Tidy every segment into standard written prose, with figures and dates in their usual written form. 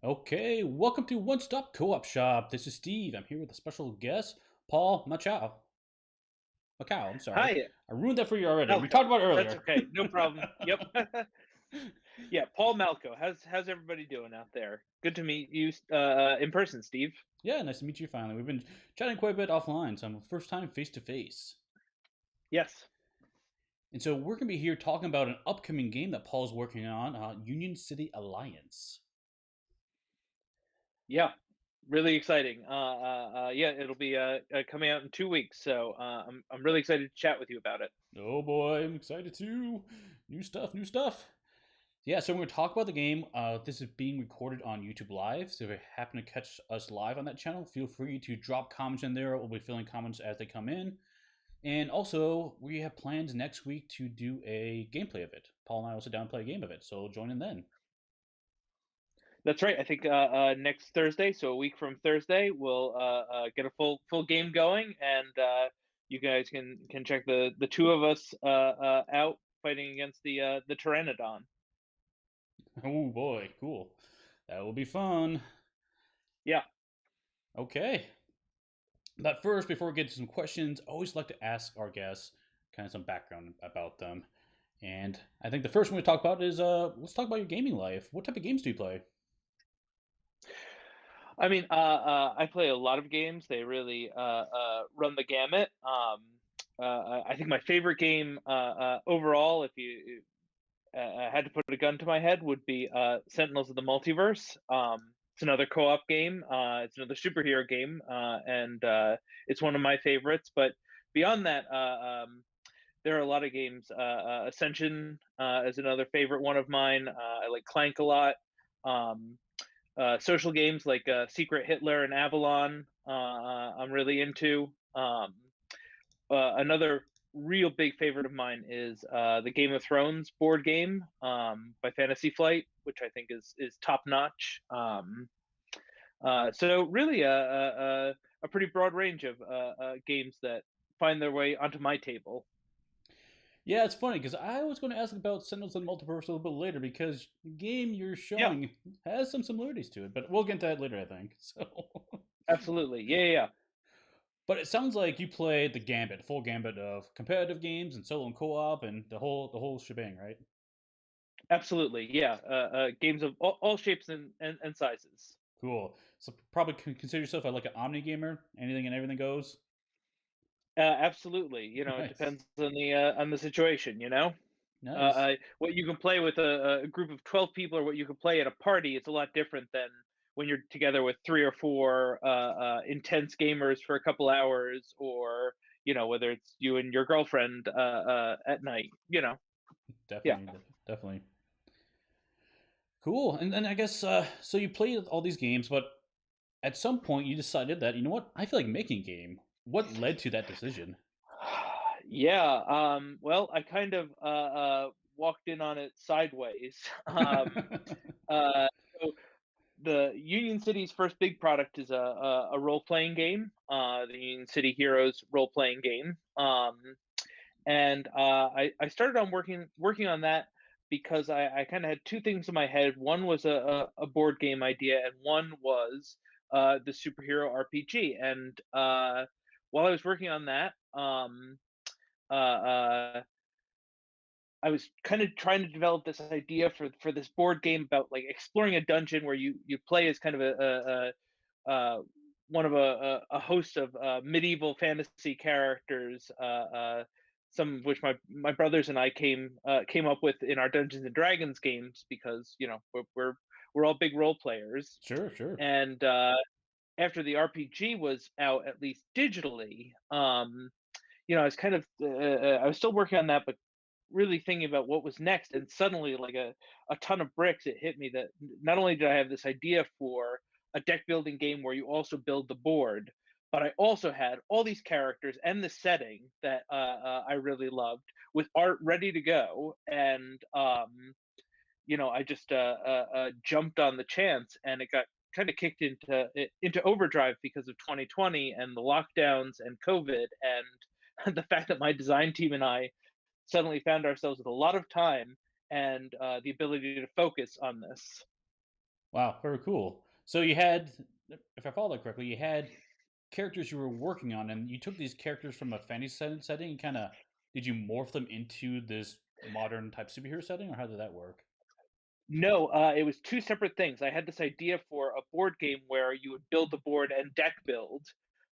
Okay, welcome to One Stop Co-op Shop. This is Steve. I'm here with a special guest, Paul Malchow. Malchow, I'm sorry. Hi. I ruined that for you already. We Malco. talked about it That's earlier. okay. No problem. Yep. Yeah, Paul Malco. How's everybody doing out there? Good to meet you in person, Steve. Yeah, nice to meet you finally. We've been chatting quite a bit offline, so I'm first time face to face. Yes. And so we're going to be here talking about an upcoming game that Paul's working on, Union City Alliance. Yeah. Really exciting. Yeah, it'll be coming out in 2 weeks, so I'm really excited to chat with you about it. Oh boy, I'm excited too. New stuff, new stuff. Yeah, so we're going to talk about the game. This is being recorded on YouTube Live, so if you happen to catch us live on that channel, feel free to drop comments in there. We'll be filling comments as they come in. And also, we have plans next week to do a gameplay of it. Paul and I will sit down and play a game of it, so join in then. That's right. I think next Thursday, so a week from Thursday, we'll get a full game going, and you guys can check the two of us out fighting against the Pteranodon. Oh boy, cool. That will be fun. Yeah. Okay. But first, before we get to some questions, I always like to ask our guests kind of some background about them. And I think the first one we talk about is let's talk about your gaming life. What type of games do you play? I mean, I play a lot of games. They really run the gamut. I think my favorite game overall, if you had to put a gun to my head, would be Sentinels of the Multiverse. It's another co-op game. It's another superhero game, and it's one of my favorites. But beyond that, there are a lot of games. Ascension is another favorite one of mine. I like Clank a lot. Um, Social games like Secret Hitler and Avalon, I'm really into. Another real big favorite of mine is the Game of Thrones board game by Fantasy Flight, which I think is top notch. So really a pretty broad range of games that find their way onto my table. Yeah, it's funny because I was going to ask about Sentinels and Multiverse a little bit later because the game you're Yeah, showing has some similarities to it, but we'll get to that later, I think. So, absolutely. Yeah. but it sounds like you play the gambit, full gambit of competitive games and solo and co-op and the whole shebang, right? Absolutely. Yeah. Games of all shapes and sizes. Cool. So probably consider yourself like an omni gamer. Anything and everything goes. Absolutely. It Nice, depends on the situation. nice. What you can play with a group of 12 people or what you can play at a party, it's a lot different than when you're together with three or four intense gamers for a couple hours, or whether it's you and your girlfriend at night. Yeah. Definitely, definitely. Cool. And then I guess so. You played all these games, but at some point you decided that you know what I feel like making a game. What led to that decision? Yeah. Well, I kind of walked in on it sideways. Uh, so the Union City's first big product is a role playing game, the Union City Heroes role playing game. And I started on working on that because I kind of had two things in my head. One was a board game idea, and one was the superhero RPG. And while I was working on that, uh, uh, I was kind of trying to develop this idea for this board game about like exploring a dungeon where you play as kind of one of a host of medieval fantasy characters, some of which my brothers and I came up with in our Dungeons and Dragons games because we're all big role players. Sure, sure. And after the RPG was out, at least digitally, I was kind of I was still working on that, but really thinking about what was next. And suddenly, like a ton of bricks, it hit me that not only did I have this idea for a deck building game where you also build the board, but I also had all these characters and the setting that I really loved with art ready to go. And I just jumped on the chance, and it got kind of kicked into overdrive because of 2020 and the lockdowns and COVID, and the fact that my design team and I suddenly found ourselves with a lot of time and the ability to focus on this. Wow, very cool. So you had, if I follow that correctly, you had characters you were working on, and you took these characters from a fantasy setting and kind of did you morph them into this modern type superhero setting, or how did that work? No, it was two separate things. I had this idea for a board game where you would build the board and deck build,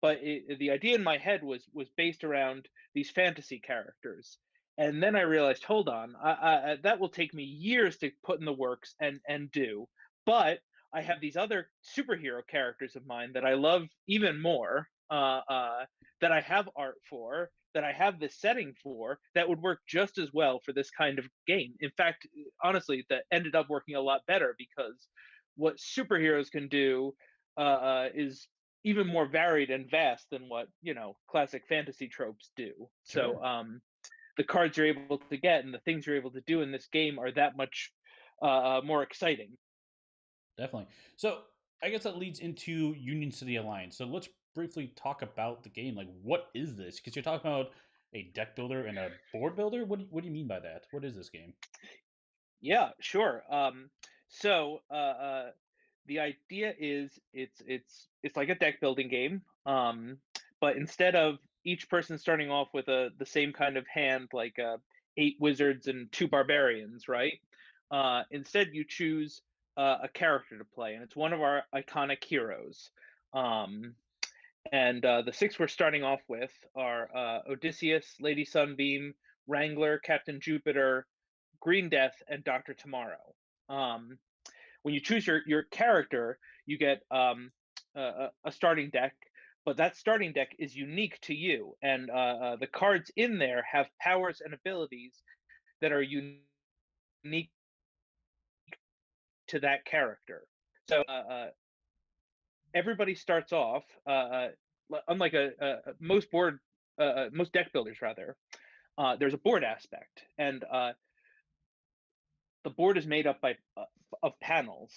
but the idea in my head was based around these fantasy characters. And then I realized, hold on, that will take me years to put in the works and do. But I have these other superhero characters of mine that I love even more, that I have art for, that I have this setting for, that would work just as well for this kind of game. In fact, honestly, that ended up working a lot better because what superheroes can do is even more varied and vast than what classic fantasy tropes do. Sure, So the cards you're able to get and the things you're able to do in this game are that much more exciting. definitely. So I guess that leads into Union City Alliance. So let's briefly talk about the game. Like, what is this? Because you're talking about a deck builder and a board builder. What do you mean by that? What is this game? Yeah, sure. So the idea is it's like a deck building game, but instead of each person starting off with the same kind of hand, like eight wizards and two barbarians, right? Instead, you choose a character to play, and it's one of our iconic heroes. Um, and the six we're starting off with are Odysseus, Lady Sunbeam, Wrangler, Captain Jupiter, Green Death, and Doctor Tomorrow. Um, when you choose your character, you get a starting deck, but that starting deck is unique to you, and the cards in there have powers and abilities that are unique to that character. So everybody starts off, unlike most deck builders rather. There's a board aspect, and the board is made up of panels,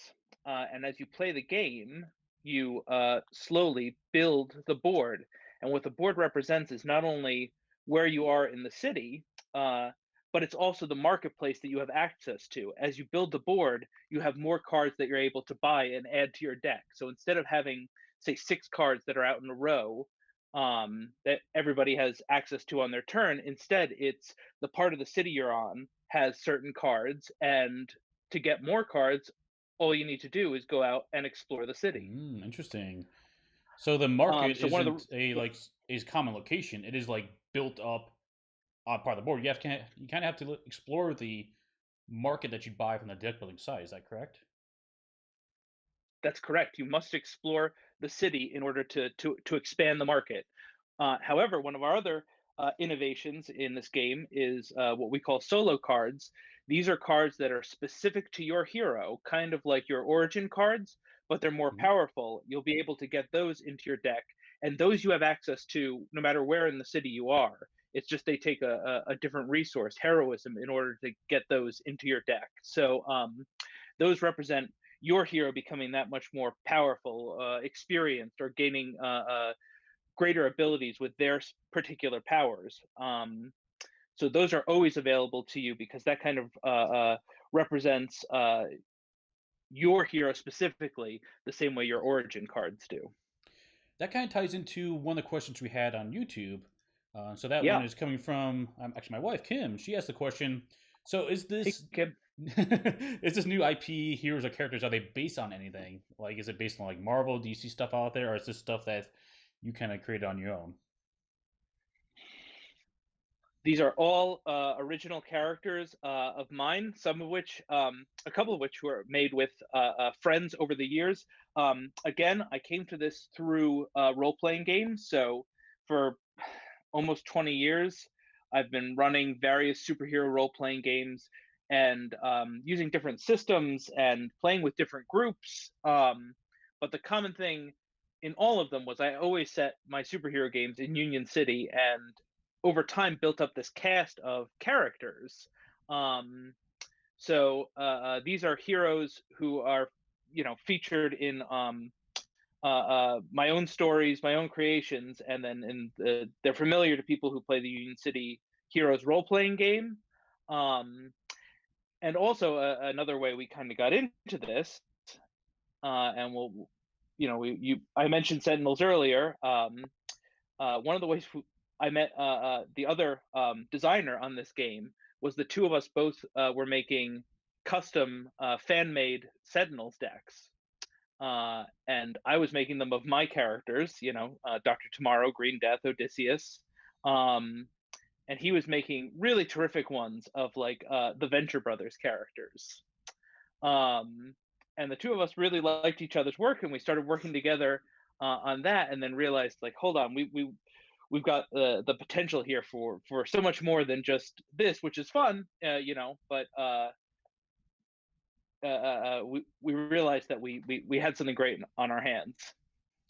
and as you play the game, you slowly build the board. And what the board represents is not only where you are in the city, uh, but it's also the marketplace that you have access to. As you build the board, you have more cards that you're able to buy and add to your deck. So instead of having, say, six cards that are out in a row, that everybody has access to on their turn, instead it's the part of the city you're on has certain cards, and to get more cards, all you need to do is go out and explore the city. Interesting. So the market So one of the isn't a yeah, like is common location. It is like built up on part of the board. You kind of have to explore the market that you buy from the deck building site. Is that correct? that's correct. You must explore the city in order to expand the market. However, one of our other innovations in this game is what we call solo cards. These are cards that are specific to your hero, kind of like your origin cards, but they're more Mhm. powerful. You'll be able to get those into your deck, and those you have access to no matter where in the city you are. It's just they take a different resource, heroism, in order to get those into your deck. So those represent your hero becoming that much more powerful, experienced, or gaining greater abilities with their particular powers. So those are always available to you because that kind of represents your hero specifically the same way your origin cards do. That kind of ties into one of the questions we had on YouTube. So that one Yeah. is coming from actually my wife Kim. She asked the question. So is Hey, this Kim. is this new IP heroes or characters? Are they based on anything? Like, is it based on like Marvel, DC stuff out there, or is this stuff that you kind of created on your own? These are all original characters of mine, some of which, a couple of which were made with friends over the years. Again, I came to this through role playing games. So for almost 20 years, I've been running various superhero role playing games and using different systems and playing with different groups. But the common thing in all of them was I always set my superhero games in Union City, and over time built up this cast of characters. Um, these are heroes who are, featured in my own stories, my own creations, and then they're familiar to people who play the Union City Heroes role playing game. Um, and also another way we kind of got into this and I mentioned Sentinels earlier. One of the ways I met the other designer on this game was the two of us both were making custom fan-made Sentinels decks, and I was making them of my characters, Doctor Tomorrow, Green Death, Odysseus, um, and he was making really terrific ones of like the Venture Brothers characters. Um, and the two of us really liked each other's work, and we started working together on that, and then realized like, hold on, we've got the potential here for so much more than just this, which is fun, but we realized that we had something great on our hands.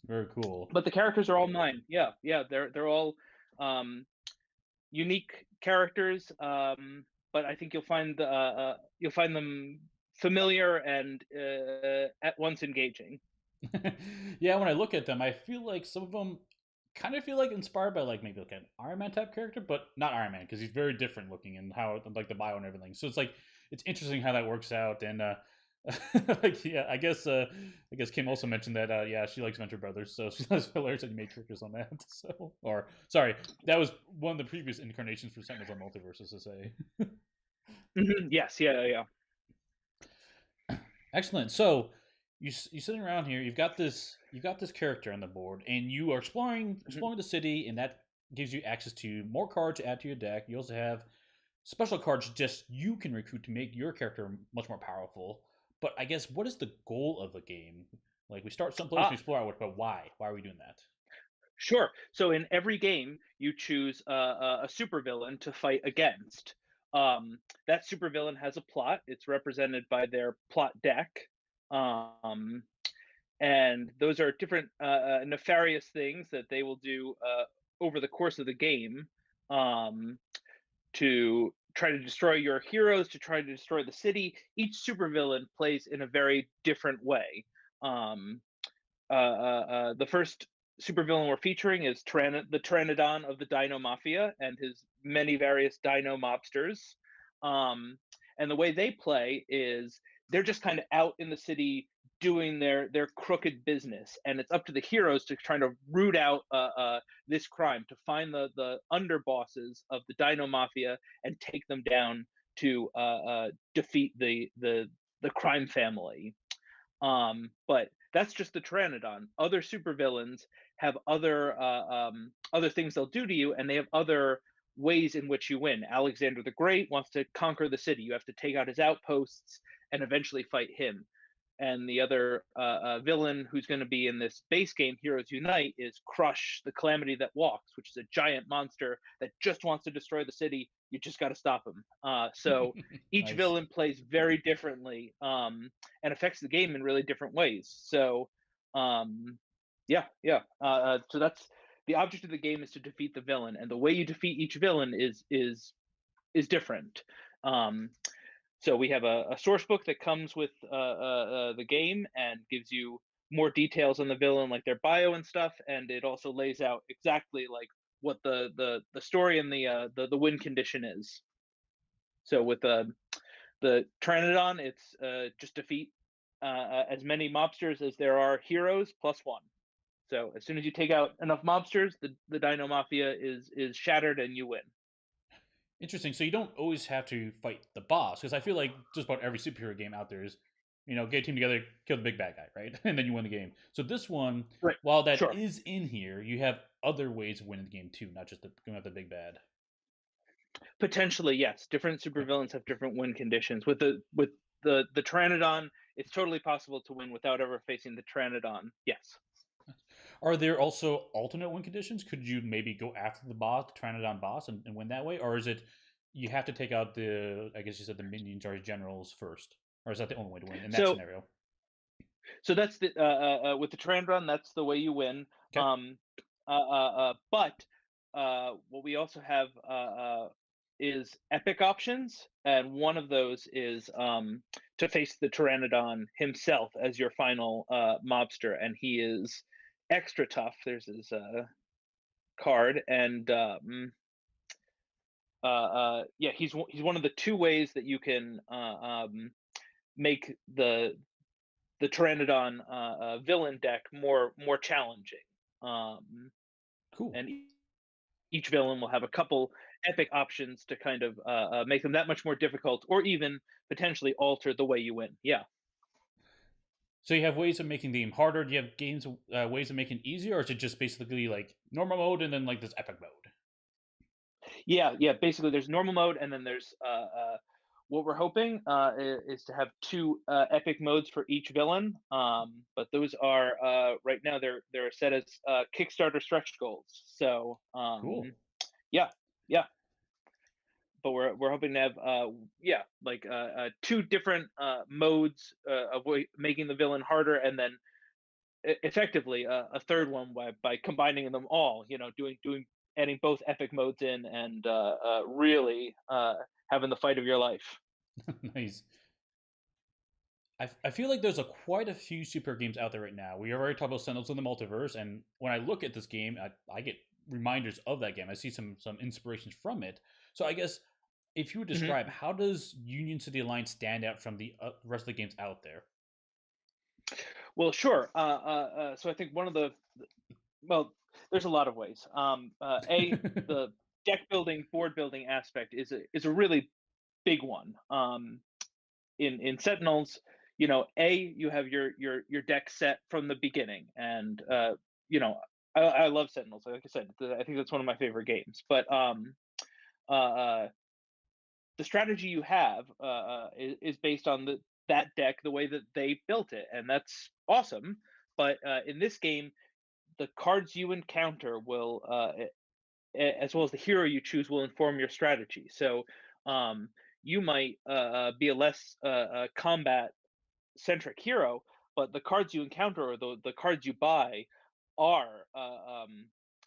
Very cool. But the characters are all mine. Yeah, yeah, they're all um, unique characters. But I think you'll find them familiar and at once engaging. Yeah, when I look at them, I feel like some of them kind of feel like inspired by like maybe like an Iron Man type character, but not Iron Man because he's very different looking and how like the bio and everything. So it's like it's interesting how that works out. And like yeah, I guess Kim also mentioned that yeah she likes Venture Brothers, so she does hilarious that you made characters on that. So or sorry, that was one of the previous incarnations for Sentinels on Multiverses to say. Yes, yeah, yeah. Excellent. So you sitting around here. You've got this character on the board, and you are Mhm. exploring the city, and that gives you access to more cards to add to your deck. You also have special cards just you can recruit to make your character much more powerful. But I guess what is the goal of the game? Like we start someplace and Ah, explore outward, but why? Why are we doing that? sure. So in every game, you choose a supervillain to fight against. That supervillain has a plot. It's represented by their plot deck. Um, and those are different nefarious things that they will do over the course of the game, um, to try to destroy your heroes, to try to destroy the city. Each supervillain plays in a very different way. Um, the first supervillain we're featuring is the Pteranodon of the Dino Mafia and his many various Dino mobsters. Um, and the way they play is they're just kind of out in the city doing their crooked business, and it's up to the heroes to try to root out this crime, to find the underbosses of the Dino Mafia and take them down to defeat the crime family. But that's just the Pteranodon. Other supervillains have other things they'll do to you, and they have other ways in which you win. Alexander the Great wants to conquer the city. You have to take out his outposts and eventually fight him. And the other villain who's going to be in this base game, Heroes Unite, is Crush, the Calamity That Walks, which is a giant monster that just wants to destroy the city. You just got to stop him. So each Nice. villain plays very differently, and affects the game in really different ways. So, yeah, yeah. So that's the object of the game, is to defeat the villain, and the way you defeat each villain is different. Um, so we have a source book that comes with the game and gives you more details on the villain, like their bio and stuff, and it also lays out exactly like what the story and the win condition is. So with the Pteranodon, it's just defeat as many mobsters as there are heroes plus one. So as soon as you take out enough mobsters, the Dino Mafia is shattered and you win. Interesting. So you don't always have to fight the boss because I feel like just about every superhero game out there is, get a team together, kill the big bad guy, right, and then you win the game. So this one, Right. while that Sure. is in here, you have other ways of winning the game too, not just going at the big bad. Potentially, yes. Different Okay. supervillains have different win conditions. With the Pteranodon, it's totally possible to win without ever facing the Pteranodon. Yes. Are there also alternate win conditions? Could you maybe go after the boss, the Pteranodon boss, and win that way, or is it you have to take out the? I guess you said the minions or generals first, or is that the only way to win in that So scenario? that's the with the Pteranodon, that's the way you win. Okay. But what we also have is epic options, and one of those is to face the Pteranodon himself as your final mobster, and he is extra tough. There's his card, and yeah, he's one of the two ways that you can make the the Pteranodon villain deck more challenging. Um, Cool. and each villain will have a couple epic options to kind of make them that much more difficult, or even potentially alter the way you win. Yeah. So you have ways of making the game harder. Do you have games ways of making it easier, or is it just basically like normal mode and then like this epic mode? Yeah. Basically, there's normal mode, and then there's what we're hoping is to have two epic modes for each villain. But those are right now they're set as Kickstarter stretch goals. So Cool. yeah, yeah. But we're hoping to have yeah, like two different modes of making the villain harder, and then effectively a third one by combining them all. You know, doing adding both epic modes in, and really having the fight of your life. Nice. I feel like there's quite a few super games out there right now. We already talked about Sentinels in the Multiverse, and when I look at this game, I get reminders of that game. I see some inspirations from it. So I guess if you would Hmm. describe how does Union City Alliance stand out from the rest of the games out there? Well, sure. So I think one of well, there's a lot of ways. The deck building, board building aspect is a really big one. In Sentinels, you know, you have your deck set from the beginning, and you know, I love Sentinels. Like I said, I think that's one of my favorite games. But uh, uh, the strategy you have is based on that deck, the way that they built it, and that's awesome. But in this game, the cards you encounter will, as well as the hero you choose, will inform your strategy. So um, you might be a less combat centric hero, but the cards you encounter or the cards you buy are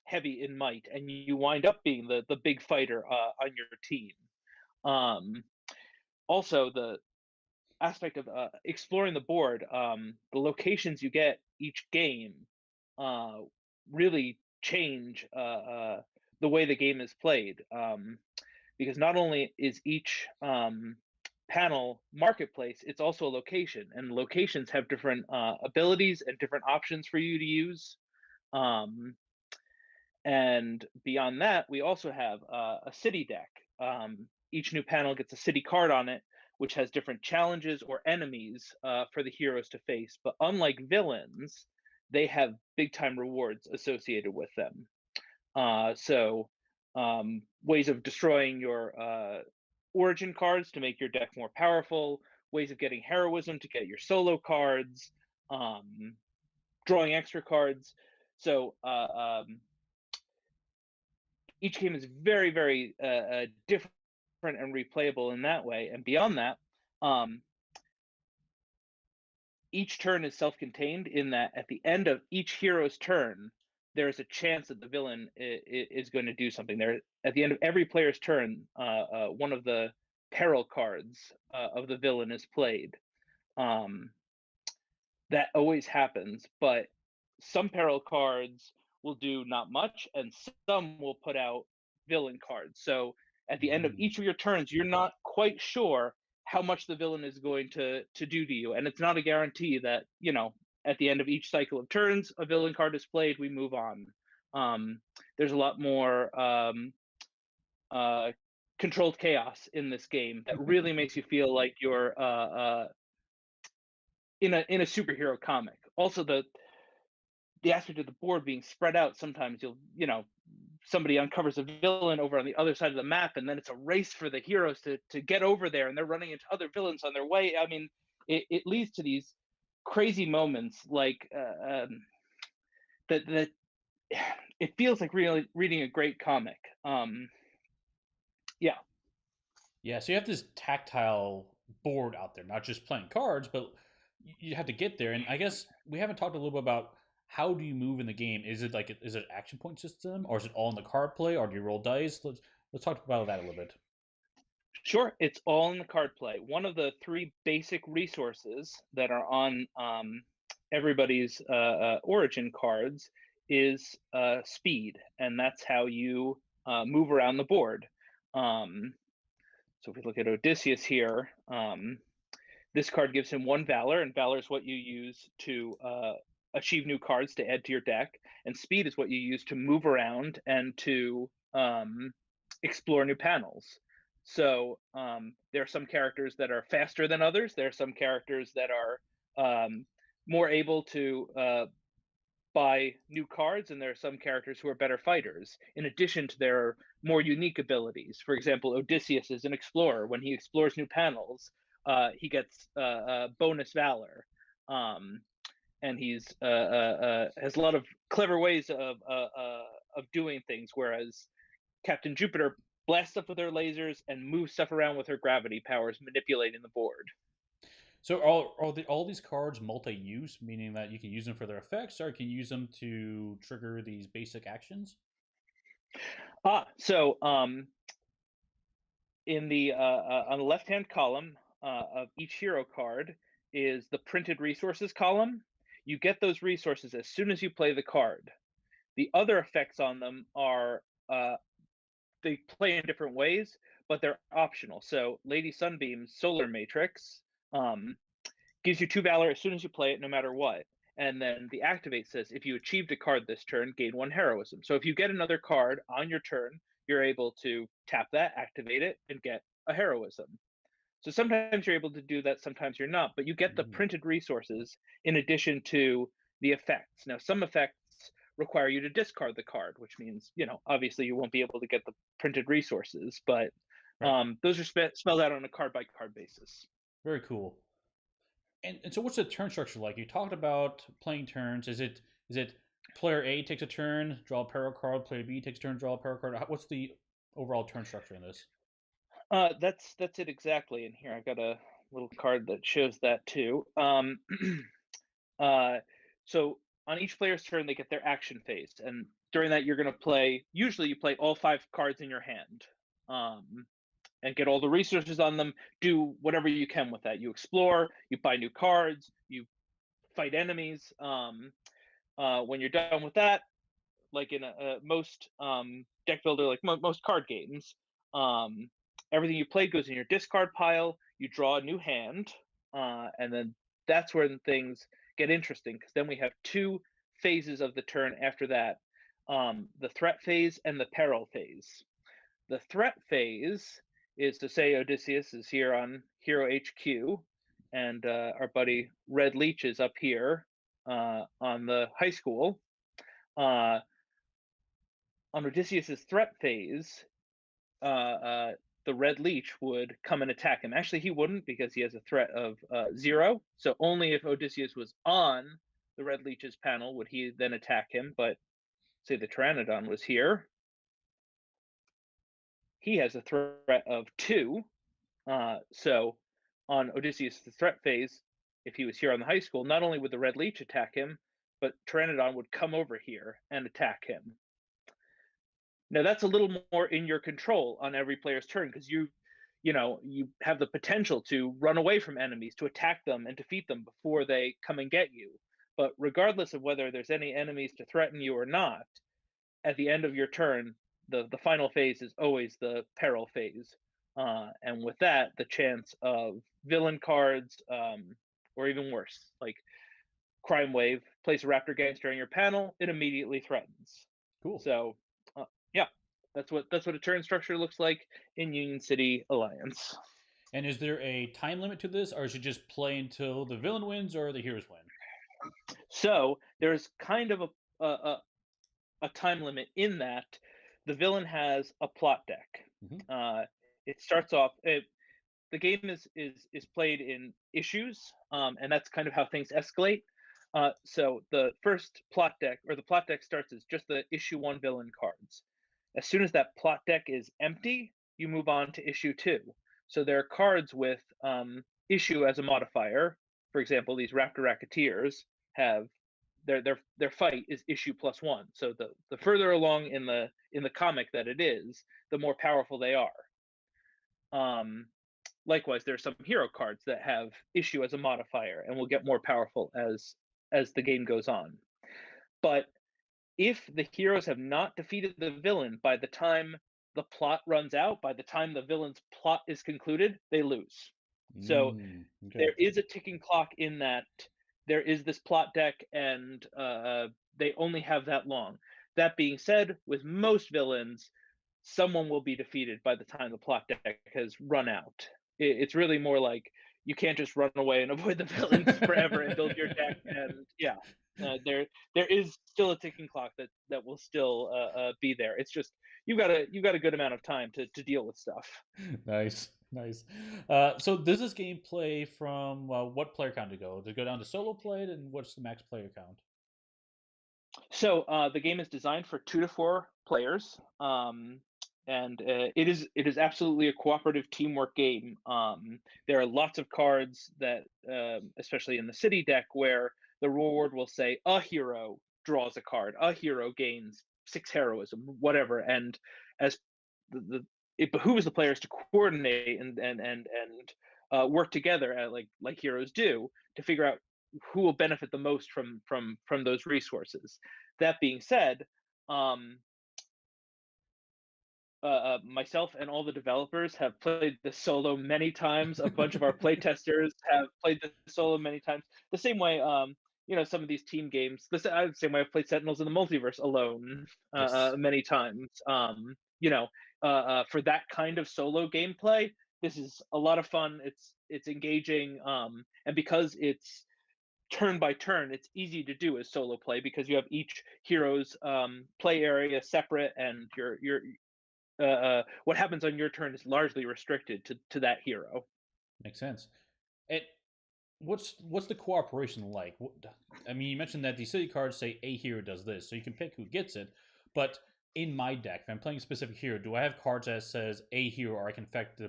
heavy in might, and you wind up being the big fighter on your team. Um, Also, the aspect of exploring the board, the locations you get each game uh, really change the way the game is played. Because not only is each panel marketplace, it's also a location, and locations have different abilities and different options for you to use. Um, and beyond that, we also have a city deck. Each new panel gets a city card on it, which has different challenges or enemies for the heroes to face. But unlike villains, they have big time rewards associated with them. Ways of destroying your origin cards to make your deck more powerful, ways of getting heroism to get your solo cards, um, drawing extra cards. So each game is very different and replayable in that way. And beyond that, um, each turn is self-contained in that at the end of each hero's turn, there is a chance that the villain is going to do something. There, at the end of every player's turn, one of the peril cards of the villain is played. Um, that always happens, but some peril cards will do not much, and some will put out villain cards. So at the end of Mm. each of your turns, you're not quite sure how much the villain is going to do to you, and it's not a guarantee that, you know, at the end of each cycle of turns a villain card is played, we move on. um, there's a lot more uh, controlled chaos in this game that really makes you feel like you're in a superhero comic. Also, the aspect of the board being spread out, sometimes you know, somebody uncovers a villain over on the other side of the map, and then it's a race for the heroes to get over there, and they're running into other villains on their way. I mean, it leads to these crazy moments, like that it feels like really reading a great comic. Yeah. Yeah, so you have this tactile board out there, not just playing cards, but you have to get there. And I guess we haven't talked a little bit about how do you move in the game. Is it like is it an action point system, or is it all in the card play, or do you roll dice? Let's talk about that a little bit. Sure, it's all in the card play. One of the three basic resources that are on everybody's origin cards is speed, and that's how you move around the board. Um, so if we look at Odysseus here, This card gives him one valor, and valor is what you use to achieve new cards to add to your deck, and speed is what you use to move around and to explore new panels. So there are some characters that are faster than others. There are some characters that are more able to buy new cards, and there are some characters who are better fighters, in addition to their more unique abilities. For example, Odysseus is an explorer. When he explores new panels, he gets bonus valor. Um, and he's has a lot of clever ways of doing things. Whereas Captain Jupiter blasts stuff with her lasers and moves stuff around with her gravity powers, manipulating the board. So all these cards multi-use, meaning that you can use them for their effects, or you can use them to trigger these basic actions? So in the on the left hand column of each hero card is the printed resources column. You get those resources as soon as you play the card. The other effects on them are they play in different ways, but they're optional. So Lady Sunbeam's Solar Matrix um, gives you 2 valor as soon as you play it, no matter what. And then the activate says if you achieved a card this turn, gain 1 heroism. So if you get another card on your turn, you're able to tap that, activate it, and get a heroism. So sometimes you're able to do that, sometimes you're not, but you get the Mm, printed resources in addition to the effects. Now, some effects require you to discard the card, which means, obviously you won't be able to get the printed resources, but right. those are spelled out on a card by card basis. Very cool. And so what's the turn structure like? You talked about playing turns. Is it player A takes a turn, draw a peril card, player B takes a turn, draw a peril card? What's the overall turn structure in this? That's it exactly. And here I got a little card that shows that too. Uh, so on each player's turn, they get their action phase, and during that, you're going to play. Usually, you play all 5 cards in your hand, and get all the resources on them. Do whatever you can with that. You explore, you buy new cards, you fight enemies. When you're done with that, like in most deck builder, like most card games, um, everything you play goes in your discard pile. You draw a new hand, and then that's when things get interesting because then we have 2 phases of the turn after that: the threat phase and the peril phase. The threat phase is to say Odysseus is here on Hero HQ, and our buddy Red Leech is up here on the high school. Uh, on Odysseus's threat phase, uh, uh, the Red Leech would come and attack him. Actually, he wouldn't because he has a threat of 0. So only if Odysseus was on the Red Leech's panel would he then attack him. But say the Pteranodon was here, he has a threat of 2. So on Odysseus' threat phase, if he was here on the high school, not only would the Red Leech attack him, but Pteranodon would come over here and attack him. Now that's a little more in your control on every player's turn because you have the potential to run away from enemies, to attack them and defeat them before they come and get you. But regardless of whether there's any enemies to threaten you or not, at the end of your turn, the final phase is always the peril phase. And with that, the chance of villain cards, or even worse, like Crime Wave, place a Raptor Gangster on your panel, it immediately threatens. Cool. So, yeah, that's what a turn structure looks like in Union City Alliance. And is there a time limit to this, or is it just play until the villain wins or the heroes win? So there's kind of a time limit in that the villain has a plot deck. Hmm. Uh, it starts off. The game is played in issues, and that's kind of how things escalate. So the first plot deck, or the plot deck, starts as just the issue 1 villain cards. As soon as that plot deck is empty, you move on to issue 2. So there are cards with issue as a modifier. For example, these Raptor Racketeers have their fight is issue +1. So the further along in the comic that it is, the more powerful they are. Um, Likewise, there are some hero cards that have issue as a modifier and will get more powerful as the game goes on. But if the heroes have not defeated the villain by the time the plot runs out, by the time the villain's plot is concluded, they lose. So Okay. there is a ticking clock in that there is this plot deck, and they only have that long. That being said, with most villains, someone will be defeated by the time the plot deck has run out. It's really more like you can't just run away and avoid the villains forever and build your deck. And yeah, there is still a ticking clock that will still be there. It's just you got a good amount of time to deal with stuff. Nice, nice. So does this game play from what player count to go? Does it go down to solo play, and what's the max player count? So the game is designed for 2 to 4 players, and it is absolutely a cooperative teamwork game. There are lots of cards that, especially in the city deck, where the reward will say a hero draws a card, a hero gains 6 heroism, whatever, and as the it behooves the players to coordinate and work together, like heroes do, to figure out who will benefit the most from those resources. That being said, um, myself and all the developers have played this solo many times. A bunch of our play testers have played this solo many times. The same way, some of these team games, the same way I've played Sentinels in the Multiverse alone Yes, many times. For that kind of solo gameplay, this is a lot of fun. It's engaging, and because it's turn by turn, it's easy to do as solo play because you have each hero's play area separate, and what happens on your turn is largely restricted to that hero. makes sense. And what's the cooperation like? I mean, you mentioned that the city cards say a hero does this, so you can pick who gets it. But in my deck, if I'm playing a specific hero, do I have cards that says a hero, or I can affect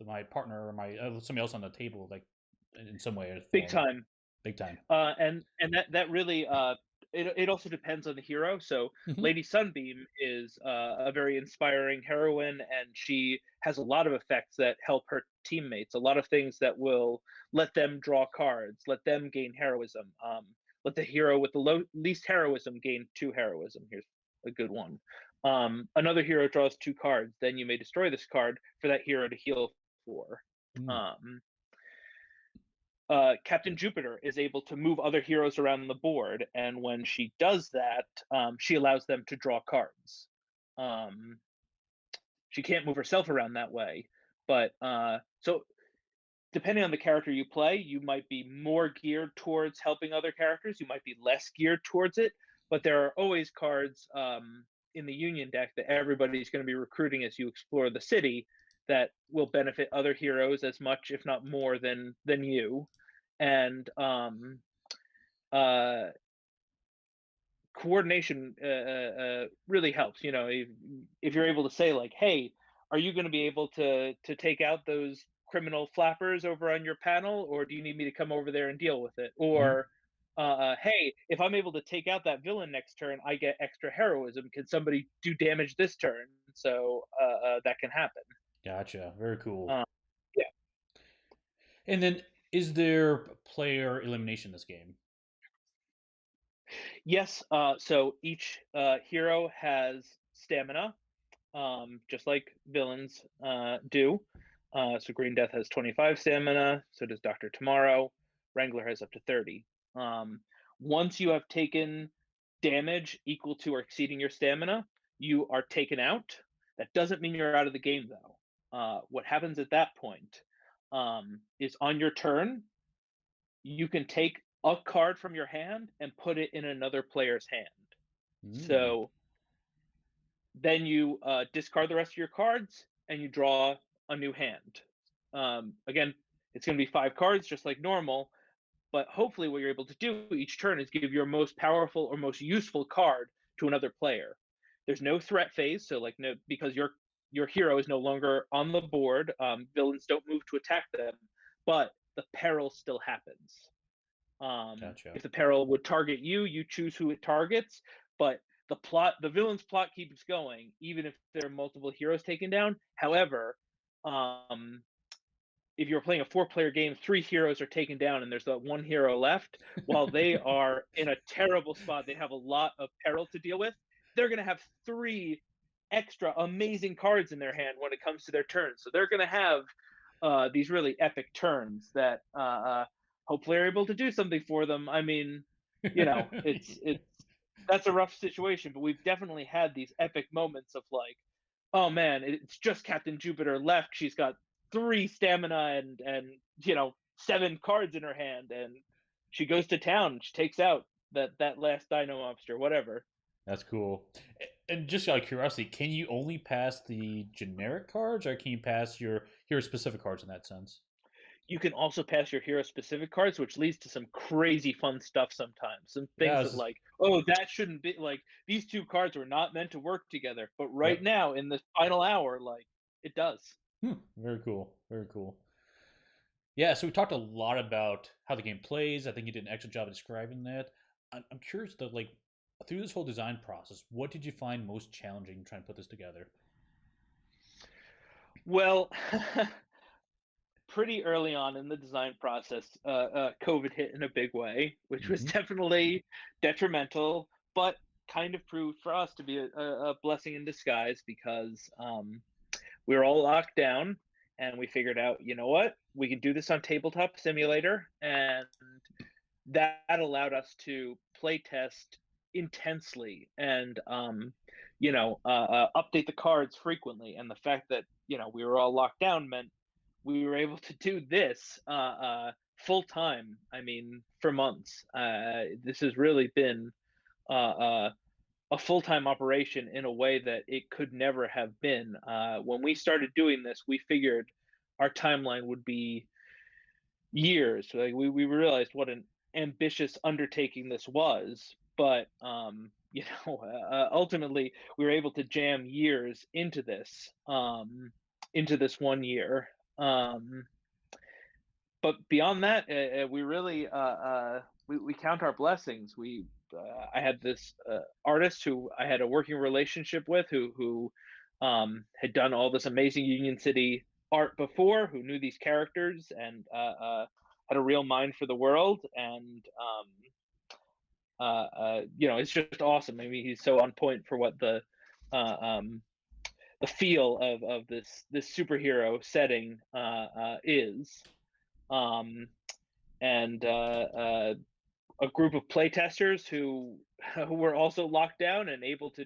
my partner or my somebody else on the table, like in some way or Big form? time. Big time. And that really it also depends on the hero. So Hmm. Lady Sunbeam is a very inspiring heroine, and she has a lot of effects that help her teammates. A lot of things that will let them draw cards, let them gain heroism. Let the hero with the least heroism gain 2 heroism. Here's a good one. Another hero draws 2 cards. Then you may destroy this card for that hero to heal for. Mm. Um, Captain Jupiter is able to move other heroes around the board, and when she does that, she allows them to draw cards. Um, she can't move herself around that way, but so depending on the character you play, you might be more geared towards helping other characters. You might be less geared towards it, but there are always cards in the Union deck that everybody's going to be recruiting as you explore the city that will benefit other heroes as much, if not more, than you. And uh, coordination really helps. If you're able to say like, "Hey, are you going to be able to take out those criminal flappers over on your panel, or do you need me to come over there and deal with it?" Hmm. Or, "Hey, if I'm able to take out that villain next turn, I get extra heroism. Can somebody do damage this turn?" So that can happen. Gotcha. Very cool. Uh, yeah. And then, is there player elimination in this game? Yes. So each hero has stamina, just like villains do. So Green Death has 25 stamina, so does Dr. Tomorrow. Wrangler has up to 30. Um, Once you have taken damage equal to or exceeding your stamina, you are taken out. That doesn't mean you're out of the game, though. What happens at that point is on your turn, you can take a card from your hand and put it in another player's hand. Mm. So then you discard the rest of your cards and you draw a new hand. Again, it's going to be 5 cards, just like normal. But hopefully, what you're able to do each turn is give your most powerful or most useful card to another player. There's no threat phase, so like no, because your hero is no longer on the board. Villains don't move to attack them, but the peril still happens. Gotcha. If the peril would target you, you choose who it targets, but the villain's plot keeps going, even if there are multiple heroes taken down. However, um, if you're playing a 4-player game, 3 heroes are taken down, and there's that one hero left. While they are in a terrible spot, they have a lot of peril to deal with. They're going to have 3 extra amazing cards in their hand when it comes to their turn. So they're going to have these really epic turns that hopefully are able to do something for them. I mean, it's that's a rough situation, but we've definitely had these epic moments of like, oh man, it's just Captain Jupiter left. She's got three stamina and 7 cards in her hand, and she goes to town. She takes out that last Dino monster, whatever. That's cool. And just out of curiosity, can you only pass the generic cards, or can you pass your hero specific cards in that sense? You can also pass your hero specific cards, which leads to some crazy fun stuff sometimes. Some Yeah, things that like, oh, that shouldn't be like these two cards were not meant to work together, but right yep. now in this final hour, like it does. Very cool. Very cool. Yeah, so we talked a lot about how the game plays. I think you did an excellent job of describing that. I'm curious though, like through this whole design process, what did you find most challenging trying to put this together? Well, pretty early on in the design process, COVID hit in a big way, which was Hmm. definitely detrimental, but kind of proved for us to be a blessing in disguise because we were all locked down and we figured out, you know what, we can do this on tabletop simulator, and that allowed us to play test intensely and update the cards frequently. And the fact that we were all locked down meant we were able to do this full time. I mean, for months. This has really been uh, uh, a full time operation in a way that it could never have been. When we started doing this, we figured our timeline would be years. Like we realized what an ambitious undertaking this was, but ultimately we were able to jam years into this one year. Um, but beyond that, we really we count our blessings. We I had this artist who I had a working relationship with, who had done all this amazing Union City art before, who knew these characters and had a real mind for the world, and it's just awesome. I mean, he's so on point for what the feel of this superhero setting is. Um, and a group of playtesters who were also locked down and able to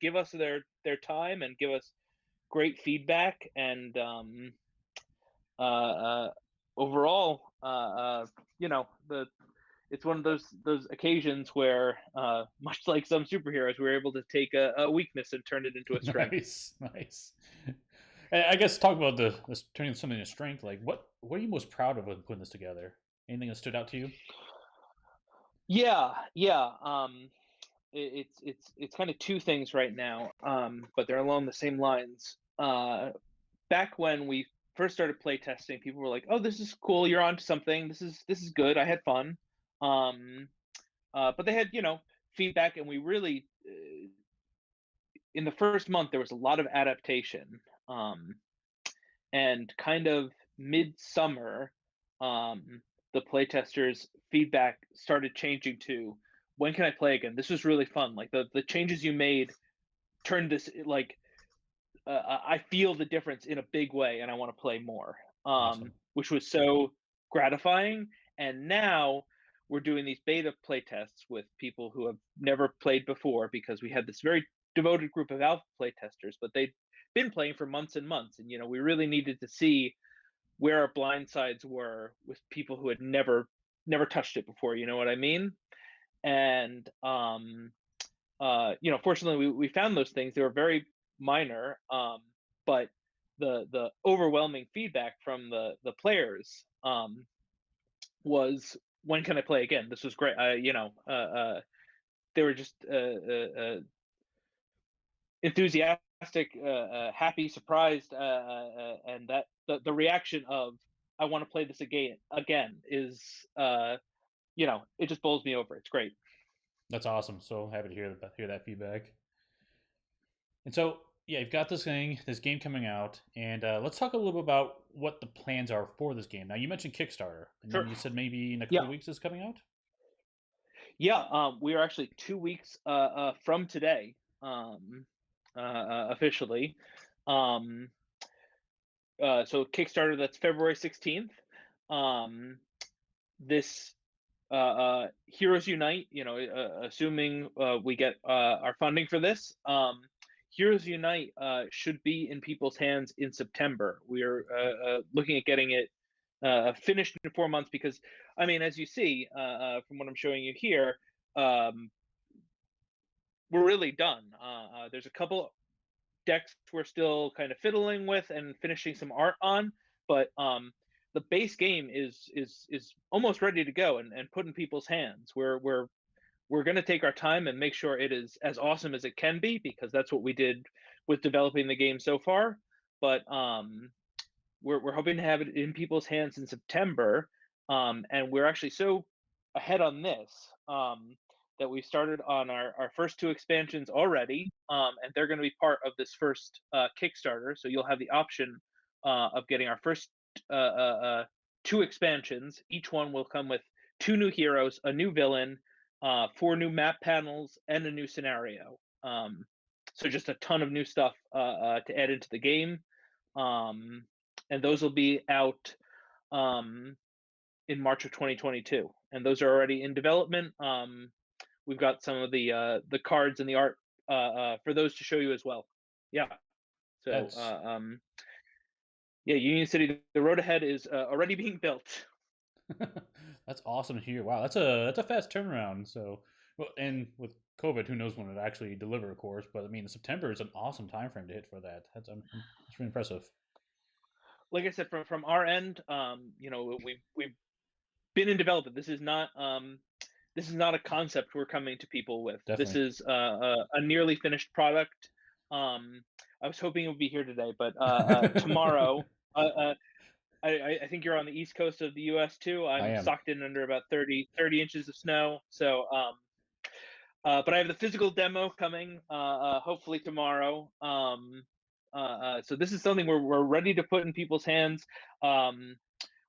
give us their time and give us great feedback, and uh, uh, overall, the it's one of those occasions where, much like some superheroes, we're able to take a weakness and turn it into a strength. Nice, nice. And I guess talk about the turning something into strength. Like, what are you most proud of when putting this together? Anything that stood out to you? Yeah, yeah. It's kind of two things right now, but they're along the same lines. Back when we first started playtesting, people were like, "Oh, this is cool. You're onto something. This is good. I had fun." Um, but they had, feedback, and we really, in the first month, there was a lot of adaptation. Um, and kind of midsummer, um, the playtesters' feedback started changing to, "When can I play again? This was really fun. Like the changes you made turned this like I feel the difference in a big way, and I want to play more." Awesome. Which was so gratifying. And now we're doing these beta play tests with people who have never played before, because we had this very devoted group of alpha play testers, but they'd been playing for months and months, and we really needed to see where our blind sides were with people who had never touched it before. You know what I mean? And fortunately, we found those things. They were very minor, but the overwhelming feedback from the players was, "When can I play again? This was great." They were just enthusiastic, happy, surprised, and that the reaction of, "I want to play this again" is, it just bowls me over. It's great. That's awesome. So happy to hear that feedback. And so, yeah, you've got this game coming out, and let's talk a little bit about what the plans are for this game. Now, you mentioned Kickstarter, and then Sure. you said maybe in a couple Yeah. of weeks it's coming out. Yeah, we are actually 2 weeks from today, officially. Um, So Kickstarter, that's February 16th. Um, this Heroes Unite, assuming we get our funding for this, Heroes Unite should be in people's hands in September. We are looking at getting it finished in 4 months because, I mean, as you see from what I'm showing you here, um, we're really done. There's a couple decks we're still kind of fiddling with and finishing some art on, but the base game is almost ready to go and put in people's hands. We're going to take our time and make sure it is as awesome as it can be because that's what we did with developing the game so far. But we're hoping to have it in people's hands in September, and we're actually so ahead on this that we started on our first two expansions already, and they're going to be part of this first Kickstarter. So you'll have the option of getting our first uh, uh, uh, two expansions. Each one will come with two new heroes, a new villain, four new map panels, and a new scenario. So just a ton of new stuff to add into the game. Um, and those will be out um, in March of 2022, and those are already in development. We've got some of the cards and the art for those to show you as well. Yeah. So That's yeah, Union City, the road ahead is already being built. that's awesome to hear. Wow, that's a fast turnaround. So, well, and with COVID, who knows when it actually deliver, of course. But I mean, September is an awesome time frame to hit for that. That's really impressive. Like I said, from our end, we've been in development. This is not a concept we're coming to people with. This Definitely. is a nearly finished product. I was hoping it would be here today, but tomorrow. I think you're on the east coast of the U.S. too. I I'm am. socked in under about 30 inches of snow. So, but I have the physical demo coming, hopefully tomorrow. So this is something we're ready to put in people's hands. Um,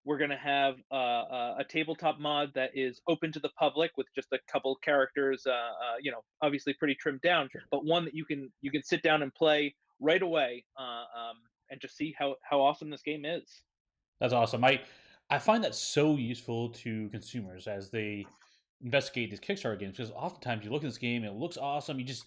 we're going to have a tabletop mod that is open to the public with just a couple characters, obviously pretty trimmed down, Sure. but one that you can sit down and play right away, and just see how awesome this game is. That's awesome. I find that so useful to consumers as they investigate these Kickstarter games because oftentimes you look at this game and it looks awesome. You just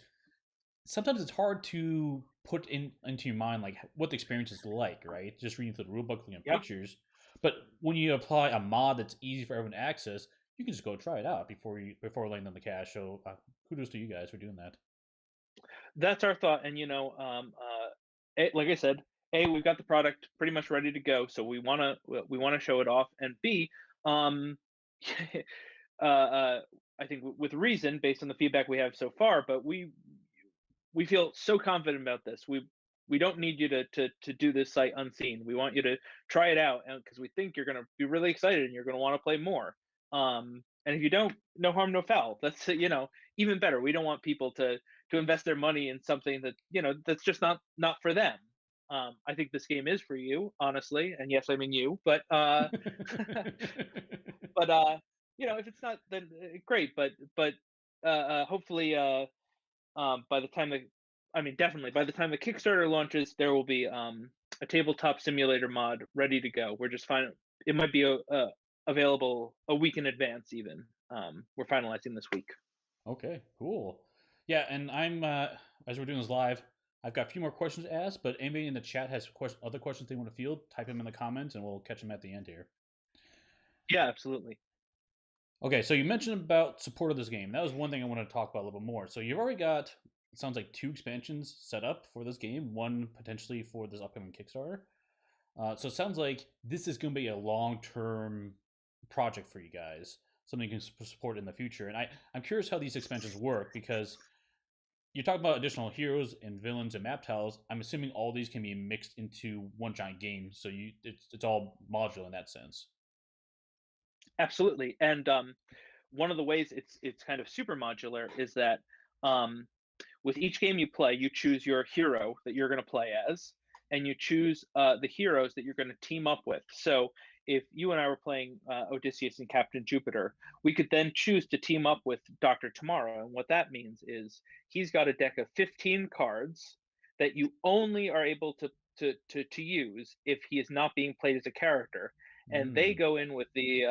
sometimes it's hard to put into your mind like what the experience is like, right? Just reading through the rulebook, looking at Yeah, pictures. But when you apply a mod that's easy for everyone to access, you can just go try it out before laying down the cash. So kudos to you guys for doing that. that's our thought. And like I said, we've got the product pretty much ready to go, so we want to show it off, and B, um, uh, I think with reason, based on the feedback we have so far, but we feel so confident about this. We don't need you to do this sight unseen. We want you to try it out, and because we think you're going to be really excited and you're going to want to play more. And if you don't, no harm, no foul. That's even better. We don't want people to invest their money in something that that's just not for them. I think this game is for you, honestly, and yes, I mean you. But but if it's not, then great. But hopefully, by the time I mean, definitely by the time the Kickstarter launches, there will be a tabletop simulator mod ready to go. We're just fine. It might be available a week in advance, even. We're finalizing this week. Okay, cool. Yeah, and I'm as we're doing this live, I've got a few more questions to ask, but anybody in the chat has other questions they want to field, type them in the comments, and we'll catch them at the end here. Yeah, absolutely. Okay, so you mentioned about support of this game. That was one thing I wanted to talk about a little bit more. So you've already got, it sounds like two expansions set up for this game, one potentially for this upcoming Kickstarter. So it sounds like this is going to be a long-term project for you guys, something you can support in the future. And I'm curious how these expansions work because you're talking about additional heroes and villains and map tiles. I'm assuming all these can be mixed into one giant game, so it's all modular in that sense. Absolutely. And one of the ways it's kind of super modular is that um, with each game you play, you choose your hero that you're going to play as, and you choose the heroes that you're going to team up with. So if you and I were playing Odysseus and Captain Jupiter, we could then choose to team up with Dr. Tomorrow. And what that means is he's got a deck of 15 cards that you only are able to use if he is not being played as a character, and they Mm. go in with the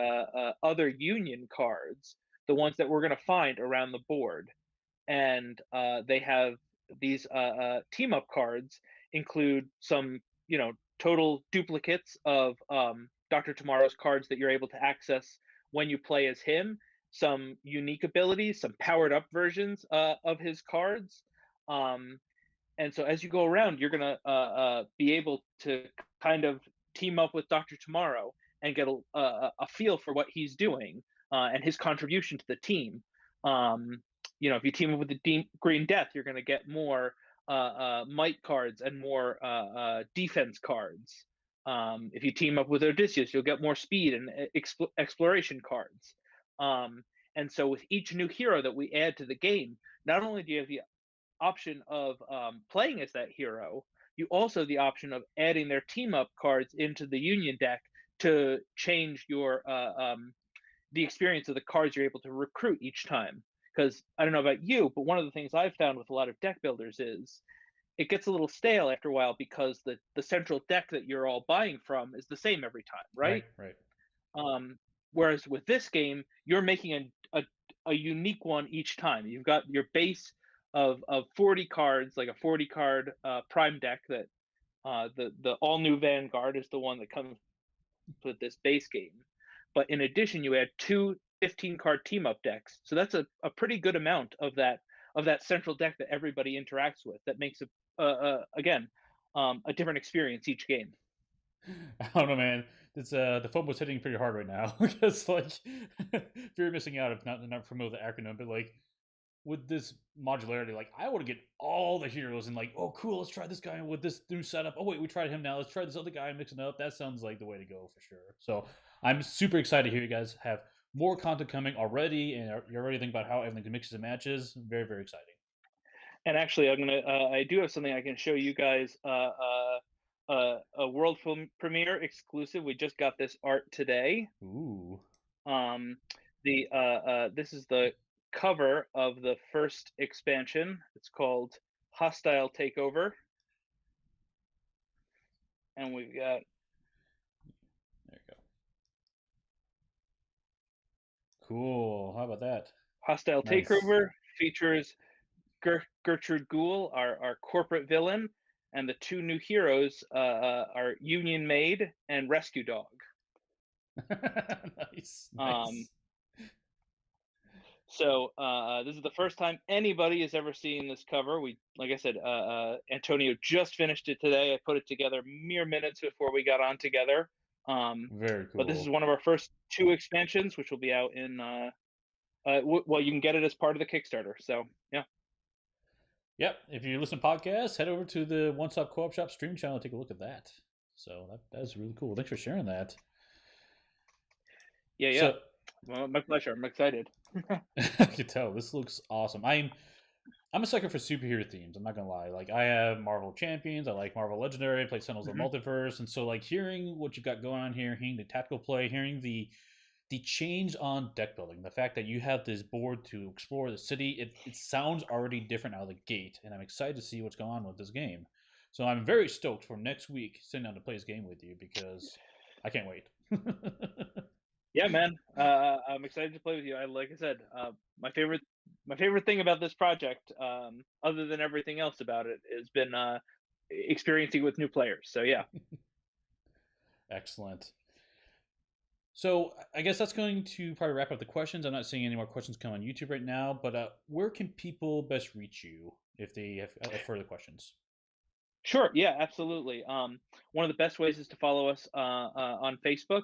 other Union cards, the ones that we're going to find around the board, and they have these team up cards include some total duplicates of Dr. Tomorrow's cards that you're able to access when you play as him, some unique abilities, some powered up versions of his cards. um, and so as you go around, you're gonna be able to kind of team up with Doctor Tomorrow and get a feel for what he's doing and his contribution to the team. Um, if you team up with the Green Death, you're going to get more might cards and more defense cards. If you team up with Odysseus, you'll get more speed and exploration cards. Um, and so with each new hero that we add to the game, not only do you have the option of playing as that hero, you also have the option of adding their team up cards into the Union deck to change your the experience of the cards you're able to recruit each time. Because I don't know about you, but one of the things I've found with a lot of deck builders is it gets a little stale after a while because the central deck that you're all buying from is the same every time, Right, right? right. Um, Whereas with this game, you're making a unique one each time. You've got your base of 40 cards, like a 40 card prime deck that the all new Vanguard is the one that comes with this base game. But in addition, you add two 15 card team up decks. So that's a pretty good amount of that central deck that everybody interacts with. That makes it again a different experience each game. I don't know, man. It's the phone was hitting pretty hard right now because like fear of missing out if not familiar with the acronym, but like with this modularity, like I want to get all the heroes and like, oh cool, let's try this guy with this new setup. Oh wait, we tried him now. Let's try this other guy and mix it up. That sounds like the way to go for sure. So I'm super excited to hear you guys have more content coming already, and you're already thinking about how everything mixes and matches. Very very exciting. And actually, I do have something I can show you guys. A world film premiere exclusive. We just got this art today. Ooh. Um, this is the cover of the first expansion. It's called Hostile Takeover, and we've got There you go. Cool. How about that? Hostile Nice. Takeover features Gertrude Ghoul, our corporate villain, and the two new heroes are Union Maid and Rescue Dog. Nice. Um, Nice. So this is the first time anybody has ever seen this cover. We, like I said, Antonio just finished it today. I put it together mere minutes before we got on together. Um, Very but this is cool. one of our first two expansions, which will be out in. Well, you can get it as part of the Kickstarter. So yeah, Yep. If you listen to podcasts, head over to the One Stop Co-op Shop stream channel and take a look at that. So that's really cool. Thanks for sharing that. yeah, yeah. So Well, my pleasure. I'm excited. I can tell this looks awesome. I'm a sucker for superhero themes. I'm not gonna lie. Like I have Marvel Champions. I like Marvel Legendary. I play Sentinels of the Mhm. Multiverse, and so like hearing what you've got going on here, hearing the tactical play, hearing the change on deck building, the fact that you have this board to explore the city, it sounds already different out of the gate, and I'm excited to see what's going on with this game. So I'm very stoked for next week sitting down to play this game with you because I can't wait. Yeah, man. I'm excited to play with you. Like I said, my favorite thing about this project, other than everything else about it, has been experiencing with new players. So yeah, Excellent. So I guess that's going to probably wrap up the questions. I'm not seeing any more questions come on YouTube right now, but where can people best reach you if they have further questions? sure. Yeah, absolutely. One of the best ways is to follow us on Facebook,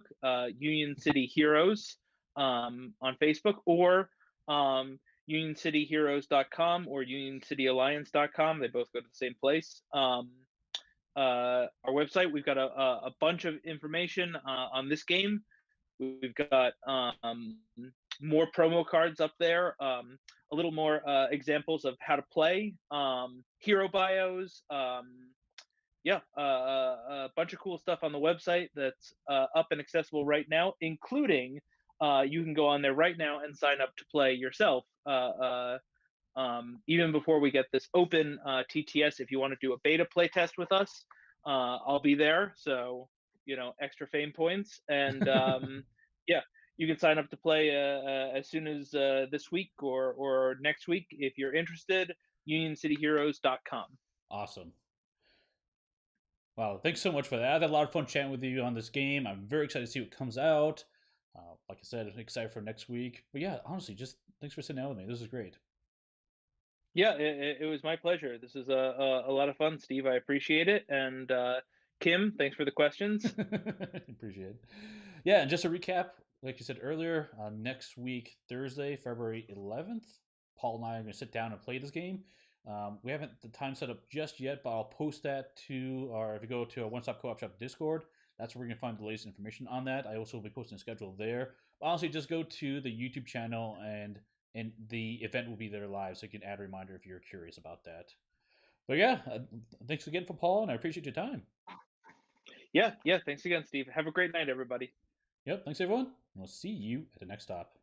Union City Heroes on Facebook, or UnionCityHeroes.com or UnionCityAlliance.com. They both go to the same place. Our website, we've got a bunch of information on this game. We've got more promo cards up there, a little more examples of how to play, hero bios, yeah, a bunch of cool stuff on the website that's up and accessible right now, including you can go on there right now and sign up to play yourself. Even before we get this open TTS, if you want to do a beta play test with us, I'll be there, so extra fame points, and yeah, you can sign up to play as soon as this week or next week if you're interested. UnionCityHeroes.com. Awesome. Wow, thanks so much for that. I had a lot of fun chatting with you on this game. I'm very excited to see what comes out. Like I said, I'm excited for next week. But yeah, honestly, just thanks for sitting down with me. This is great. Yeah, it was my pleasure. This is a lot of fun, Steve. I appreciate it. And Kim, thanks for the questions. Appreciate it. Yeah, and just to recap, like you said earlier, next week, Thursday, February 11th, Paul and I are going to sit down and play this game. We haven't the time set up just yet, but I'll post that to our, if you go to our One Stop Co op Shop Discord, that's where we're going to find the latest information on that. I also will be posting a schedule there. But honestly, just go to the YouTube channel and the event will be there live, so you can add a reminder if you're curious about that. But yeah, thanks again for Paul, and I appreciate your time. Yeah, yeah. Thanks again, Steve. Have a great night, everybody. Yep, thanks everyone. We'll see you at the next stop.